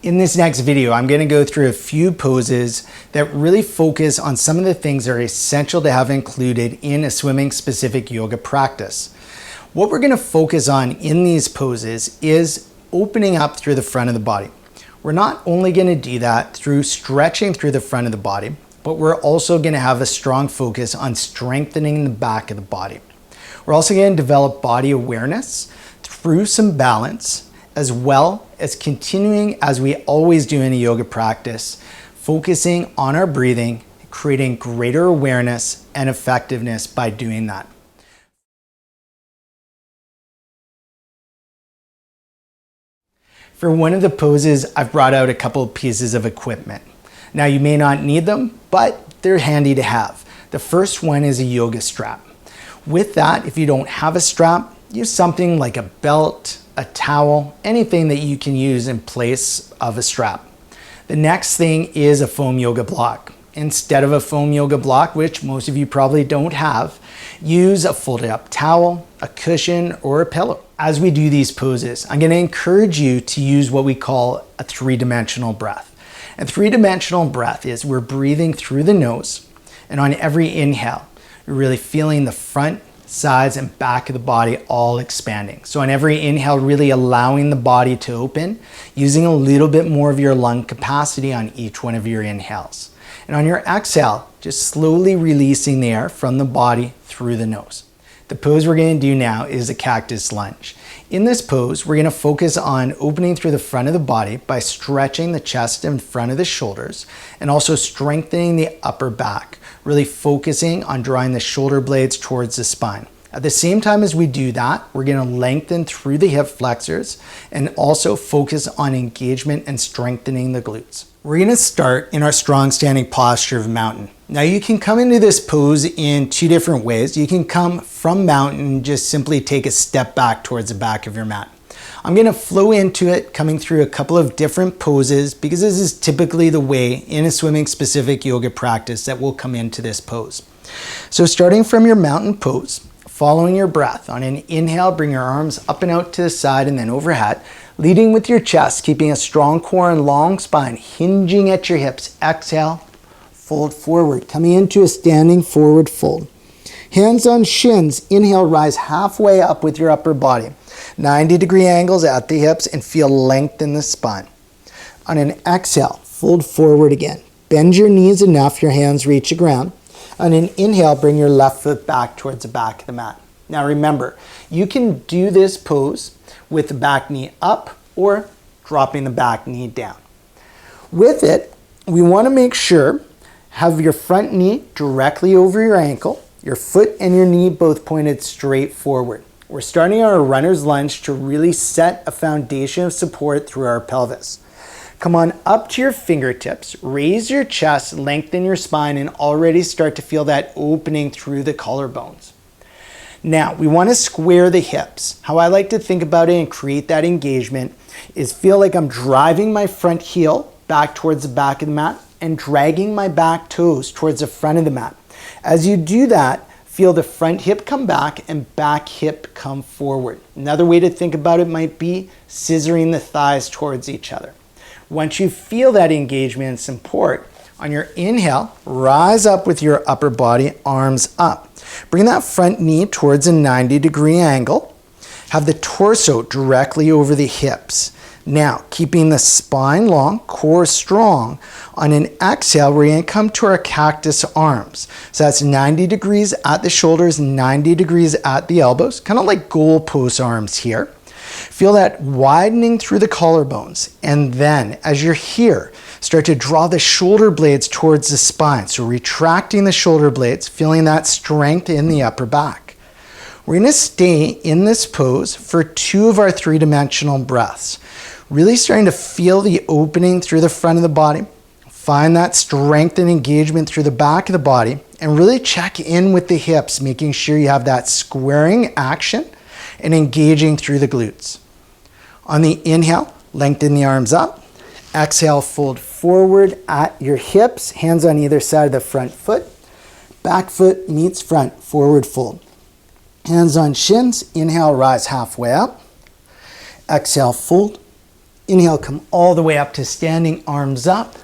In this next video, I'm going to go through a few poses that really focus on some of the things that are essential to have included in a swimming specific yoga practice. What we're going to focus on in these poses is opening up through the front of the body. We're not only going to do that through stretching through the front of the body, but we're also going to have a strong focus on strengthening the back of the body. We're also going to develop body awareness through some balance, as well as continuing, as we always do in a yoga practice, focusing on our breathing, creating greater awareness and effectiveness by doing that. For one of the poses, I've brought out a couple of pieces of equipment. Now, you may not need them, but they're handy to have. The first one is a yoga strap. With that, if you don't have a strap, use something like a belt, a towel, anything that you can use in place of a strap. The next thing is a foam yoga block. Instead of a foam yoga block, which most of you probably don't have, use a folded up towel, a cushion, or a pillow. As we do these poses, I'm going to encourage you to use what we call a three-dimensional breath. A three-dimensional breath is we're breathing through the nose, and on every inhale, you're really feeling the front, sides, and back of the body all expanding. So on every inhale, really allowing the body to open, using a little bit more of your lung capacity on each one of your inhales. And on your exhale, just slowly releasing the air from the body through the nose. The pose we're going to do now is a cactus lunge. In this pose, we're going to focus on opening through the front of the body by stretching the chest in front of the shoulders and also strengthening the upper back, really focusing on drawing the shoulder blades towards the spine. At the same time as we do that, we're going to lengthen through the hip flexors and also focus on engagement and strengthening the glutes. We're going to start in our strong standing posture of mountain. Now, you can come into this pose in two different ways. You can come from mountain and just simply take a step back towards the back of your mat. I'm going to flow into it, coming through a couple of different poses, because this is typically the way in a swimming specific yoga practice that we'll come into this pose. So starting from your mountain pose, following your breath. On an inhale, bring your arms up and out to the side and then overhead, leading with your chest, keeping a strong core and long spine, hinging at your hips. Exhale, fold forward, coming into a standing forward fold. Hands on shins, inhale, rise halfway up with your upper body. 90-degree angles at the hips and feel length in the spine. On an exhale, fold forward again. Bend your knees enough your hands reach the ground. On an inhale, bring your left foot back towards the back of the mat. Now remember, you can do this pose with the back knee up or dropping the back knee down. With it, we want to make sure have your front knee directly over your ankle, your foot and your knee both pointed straight forward. We're starting our runner's lunge to really set a foundation of support through our pelvis. Come on up to your fingertips, raise your chest, lengthen your spine, and already start to feel that opening through the collarbones. Now, we want to square the hips. How I like to think about it and create that engagement is feel like I'm driving my front heel back towards the back of the mat and dragging my back toes towards the front of the mat. As you do that, feel the front hip come back and back hip come forward. Another way to think about it might be scissoring the thighs towards each other. Once you feel that engagement and support, on your inhale, rise up with your upper body, arms up. Bring that front knee towards a 90-degree angle. Have the torso directly over the hips. Now, keeping the spine long, core strong. On an exhale, we're going to come to our cactus arms. So that's 90 degrees at the shoulders, 90 degrees at the elbows, kind of like goalpost arms here. Feel that widening through the collarbones. And then, as you're here, start to draw the shoulder blades towards the spine. So retracting the shoulder blades, feeling that strength in the upper back. We're going to stay in this pose for two of our three-dimensional breaths. Really starting to feel the opening through the front of the body. Find that strength and engagement through the back of the body. And really check in with the hips, making sure you have that squaring action and engaging through the glutes. On the inhale, lengthen the arms up. Exhale, fold forward at your hips, hands on either side of the front foot. Back foot meets front, forward fold. Hands on shins, inhale, rise halfway up. Exhale, fold. Inhale, come all the way up to standing, arms up.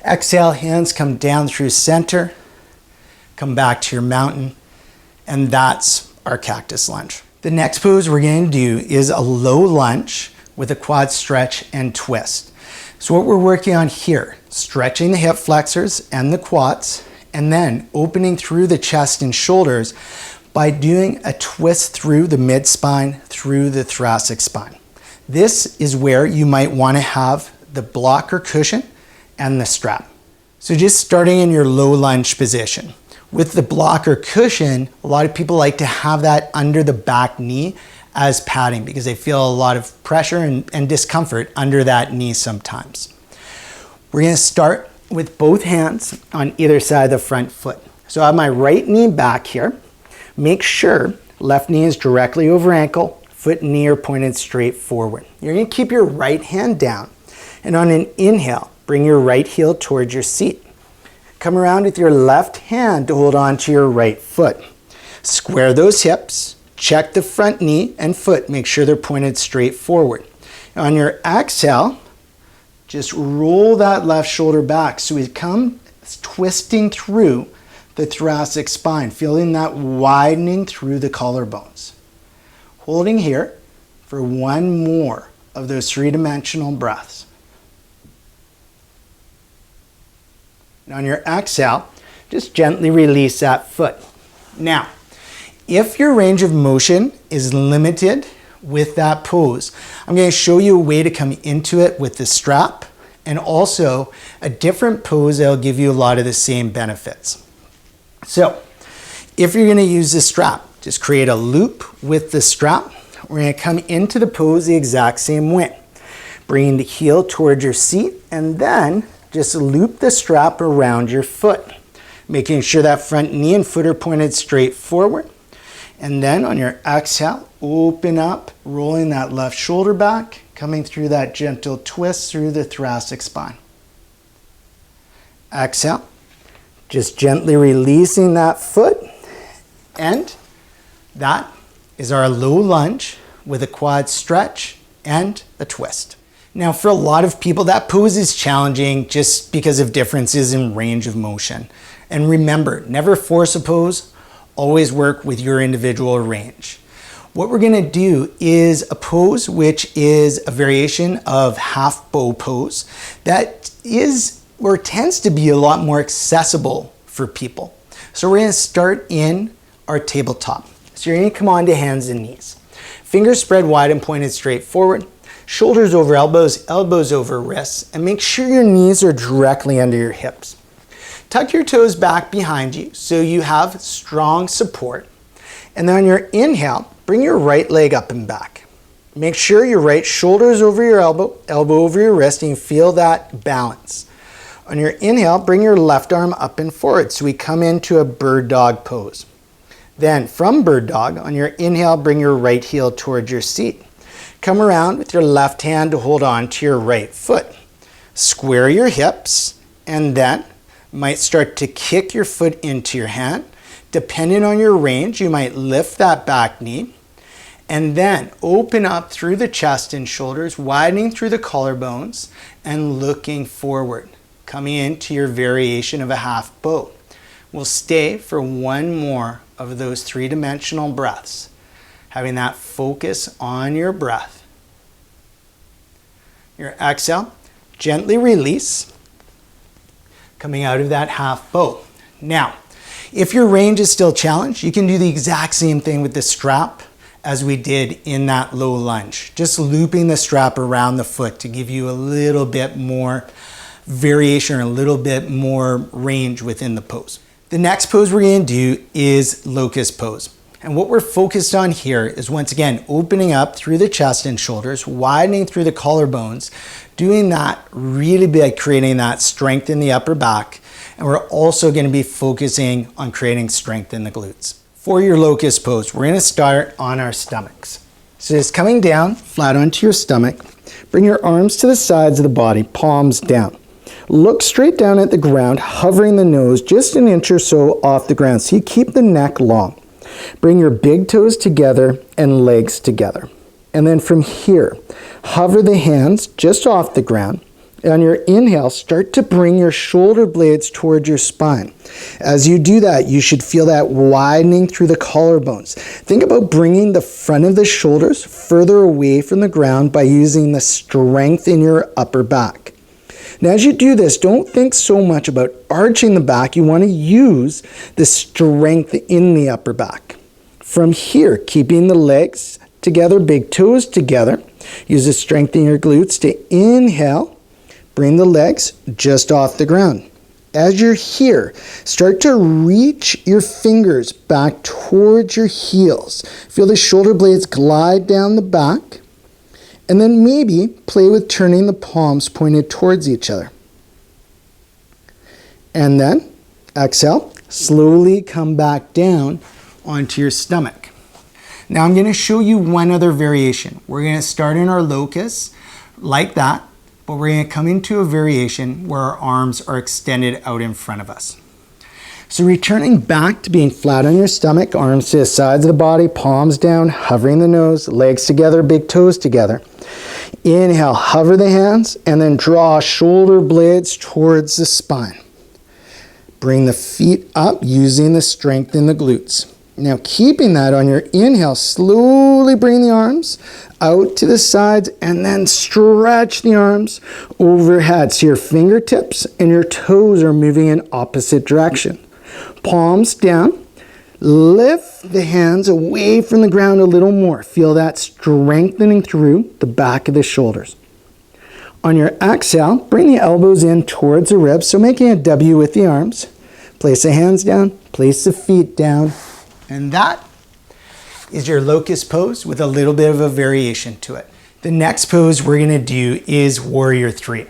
Exhale, hands come down through center. Come back to your mountain. And that's our cactus lunge. The next pose we're going to do is a low lunge with a quad stretch and twist. So what we're working on here, stretching the hip flexors and the quads, and then opening through the chest and shoulders by doing a twist through the mid-spine, through the thoracic spine. This is where you might want to have the blocker cushion and the strap. So just starting in your low lunge position. With the blocker cushion, a lot of people like to have that under the back knee as padding because they feel a lot of pressure and discomfort under that knee sometimes. We're going to start with both hands on either side of the front foot. So I have my right knee back here. Make sure left knee is directly over ankle, foot and knee are pointed straight forward. You're going to keep your right hand down, and on an inhale, bring your right heel towards your seat. Come around with your left hand to hold on to your right foot. Square those hips, check the front knee and foot, make sure they're pointed straight forward. On your exhale, just roll that left shoulder back so we come twisting through the thoracic spine, feeling that widening through the collarbones. Holding here for one more of those three-dimensional breaths. And on your exhale, just gently release that foot. Now, if your range of motion is limited with that pose, I'm going to show you a way to come into it with the strap and also a different pose that'll give you a lot of the same benefits. So, if you're going to use the strap, just create a loop with the strap. We're going to come into the pose the exact same way. Bringing the heel towards your seat and then just loop the strap around your foot, making sure that front knee and foot are pointed straight forward. And then on your exhale, open up, rolling that left shoulder back, coming through that gentle twist through the thoracic spine. Exhale, just gently releasing that foot. And that is our low lunge with a quad stretch and a twist. Now, for a lot of people, that pose is challenging just because of differences in range of motion. And remember, never force a pose, always work with your individual range. What we're gonna do is a pose which is a variation of half bow pose that is or tends to be a lot more accessible for people. So we're gonna start in our tabletop. So you're gonna come on to hands and knees. Fingers spread wide and pointed straight forward. Shoulders over elbows, elbows over wrists, and make sure your knees are directly under your hips. Tuck your toes back behind you so you have strong support. And then on your inhale, bring your right leg up and back. Make sure your right shoulder is over your elbow, elbow over your wrist, and you feel that balance. On your inhale, bring your left arm up and forward so we come into a bird dog pose. Then from bird dog, on your inhale, bring your right heel towards your seat. Come around with your left hand to hold on to your right foot. Square your hips and then might start to kick your foot into your hand. Depending on your range, you might lift that back knee and then open up through the chest and shoulders, widening through the collarbones and looking forward, coming into your variation of a half bow. We'll stay for one more of those three-dimensional breaths, having that focus on your breath. Your exhale, gently release, coming out of that half bow. Now, if your range is still challenged, you can do the exact same thing with the strap as we did in that low lunge. Just looping the strap around the foot to give you a little bit more variation or a little bit more range within the pose. The next pose we're going to do is locust pose. And what we're focused on here is once again opening up through the chest and shoulders, widening through the collarbones, doing that really by creating that strength in the upper back. And we're also going to be focusing on creating strength in the glutes. For your locust pose, we're going to start on our stomachs. So just coming down flat onto your stomach, bring your arms to the sides of the body, palms down. Look straight down at the ground, hovering the nose just an inch or so off the ground so you keep the neck long. Bring your big toes together and legs together. And then from here, hover the hands just off the ground. On your inhale, start to bring your shoulder blades towards your spine. As you do that, you should feel that widening through the collarbones. Think about bringing the front of the shoulders further away from the ground by using the strength in your upper back. Now, as you do this, don't think so much about arching the back. You want to use the strength in the upper back. From here, keeping the legs together, big toes together, use the strength in your glutes to inhale. Bring the legs just off the ground. As you're here, start to reach your fingers back towards your heels. Feel the shoulder blades glide down the back. And then maybe play with turning the palms pointed towards each other. And then exhale, slowly come back down onto your stomach. Now I'm going to show you one other variation. We're going to start in our locus like that. But we're going to come into a variation where our arms are extended out in front of us. So returning back to being flat on your stomach, arms to the sides of the body, palms down, hovering the nose, legs together, big toes together. Inhale, hover the hands, and then draw shoulder blades towards the spine. Bring the feet up using the strength in the glutes. Now keeping that on your inhale, slowly bring the arms out to the sides and then stretch the arms overhead so your fingertips and your toes are moving in opposite direction. Palms down, lift the hands away from the ground a little more. Feel that strengthening through the back of the shoulders. On your exhale, bring the elbows in towards the ribs, so making a W with the arms. Place the hands down, place the feet down. And that is your locust pose with a little bit of a variation to it. The next pose we're going to do is Warrior 3.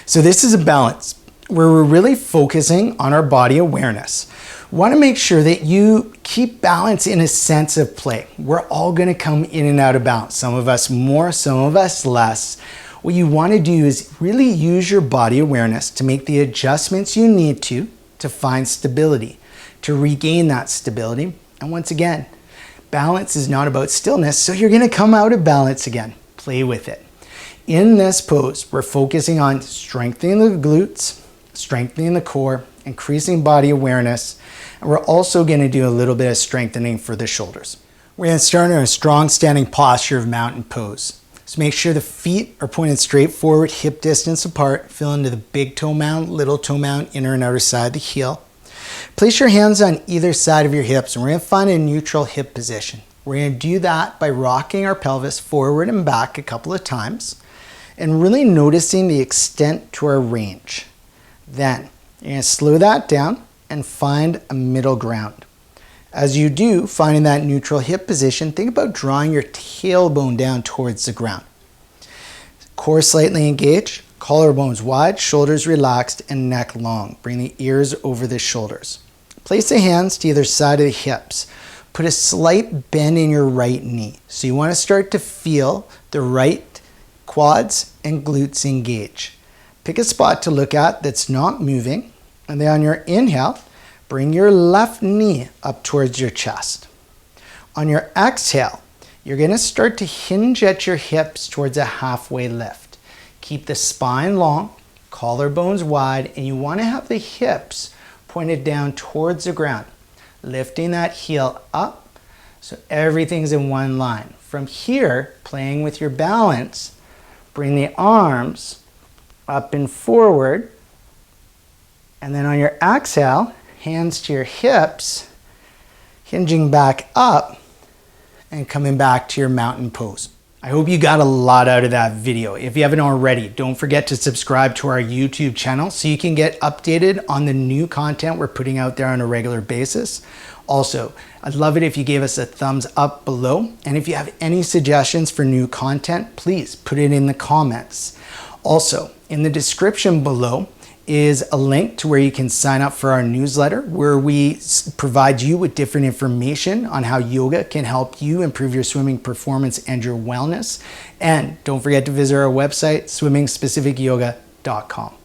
So this is a balance where we're really focusing on our body awareness. We want to make sure that you keep balance in a sense of play. We're all going to come in and out of balance. Some of us more, some of us less. What you want to do is really use your body awareness to make the adjustments you need to find stability, to regain that stability. And once again, balance is not about stillness, so you're going to come out of balance again. Play with it. In this pose, we're focusing on strengthening the glutes, strengthening the core, increasing body awareness, and we're also going to do a little bit of strengthening for the shoulders. We're going to start in a strong standing posture of mountain pose. So make sure the feet are pointed straight forward, hip distance apart. Feel into the big toe mound, little toe mound, inner and outer side of the heel. Place your hands on either side of your hips and we're going to find a neutral hip position. We're going to do that by rocking our pelvis forward and back a couple of times and really noticing the extent to our range. Then you're going to slow that down and find a middle ground. As you do, finding that neutral hip position, think about drawing your tailbone down towards the ground. Core slightly engaged. Collarbones wide, shoulders relaxed, and neck long. Bring the ears over the shoulders. Place the hands to either side of the hips. Put a slight bend in your right knee. So you want to start to feel the right quads and glutes engage. Pick a spot to look at that's not moving. And then on your inhale, bring your left knee up towards your chest. On your exhale, you're going to start to hinge at your hips towards a halfway lift. Keep the spine long, collarbones wide, and you want to have the hips pointed down towards the ground. Lifting that heel up so everything's in one line. From here, playing with your balance, bring the arms up and forward. And then on your exhale, hands to your hips, hinging back up and coming back to your mountain pose. I hope you got a lot out of that video. If you haven't already, don't forget to subscribe to our YouTube channel so you can get updated on the new content we're putting out there on a regular basis. Also, I'd love it if you gave us a thumbs up below. And if you have any suggestions for new content, please put it in the comments. Also, in the description below is a link to where you can sign up for our newsletter where we provide you with different information on how yoga can help you improve your swimming performance and your wellness. And don't forget to visit our website, swimmingspecificyoga.com.